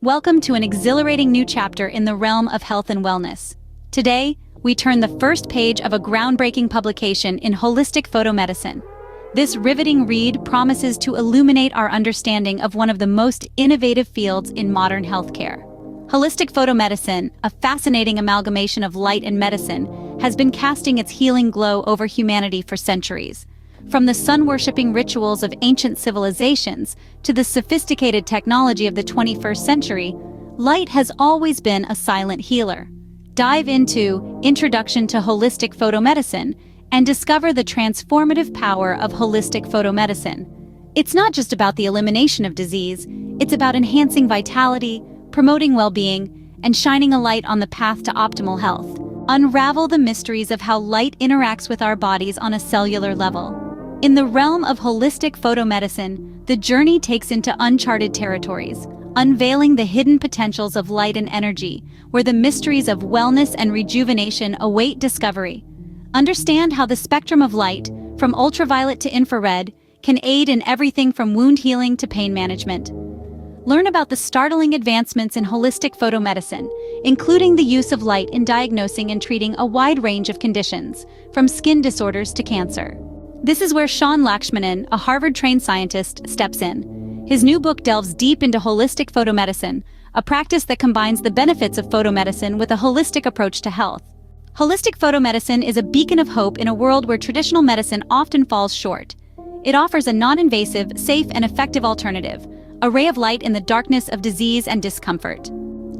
Welcome to an exhilarating new chapter in the realm of health and wellness. Today, we turn the first page of a groundbreaking publication in Holistic Photomedicine. This riveting read promises to illuminate our understanding of one of the most innovative fields in modern healthcare. Holistic Photomedicine, a fascinating amalgamation of light and medicine, has been casting its healing glow over humanity for centuries. From the sun-worshipping rituals of ancient civilizations to the sophisticated technology of the 21st century, light has always been a silent healer. Dive into Introduction to Holistic Photomedicine and discover the transformative power of holistic photomedicine. It's not just about the elimination of disease, it's about enhancing vitality, promoting well-being, and shining a light on the path to optimal health. Unravel the mysteries of how light interacts with our bodies on a cellular level. In the realm of holistic photomedicine, the journey takes into uncharted territories, unveiling the hidden potentials of light and energy, where the mysteries of wellness and rejuvenation await discovery. Understand how the spectrum of light, from ultraviolet to infrared, can aid in everything from wound healing to pain management. Learn about the startling advancements in holistic photomedicine, including the use of light in diagnosing and treating a wide range of conditions, from skin disorders to cancer. This is where Sean Lakshmanan, a Harvard-trained scientist, steps in. His new book delves deep into holistic photomedicine, a practice that combines the benefits of photomedicine with a holistic approach to health. Holistic photomedicine is a beacon of hope in a world where traditional medicine often falls short. It offers a non-invasive, safe, and effective alternative, a ray of light in the darkness of disease and discomfort.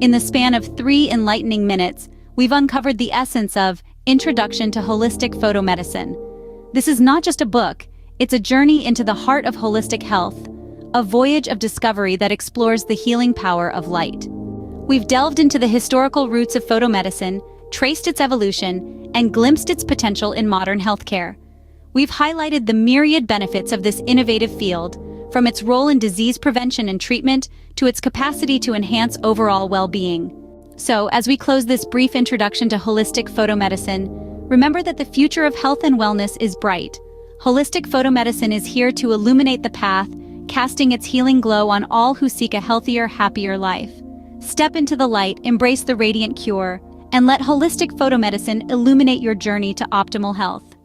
In the span of 3 enlightening minutes, we've uncovered the essence of Introduction to Holistic Photomedicine. This is not just a book, it's a journey into the heart of holistic health, a voyage of discovery that explores the healing power of light. We've delved into the historical roots of photomedicine, traced its evolution, and glimpsed its potential in modern healthcare. We've highlighted the myriad benefits of this innovative field, from its role in disease prevention and treatment to its capacity to enhance overall well-being. So, as we close this brief introduction to holistic photomedicine, remember that the future of health and wellness is bright. Holistic photomedicine is here to illuminate the path, casting its healing glow on all who seek a healthier, happier life. Step into the light, embrace the radiant cure, and let holistic photomedicine illuminate your journey to optimal health.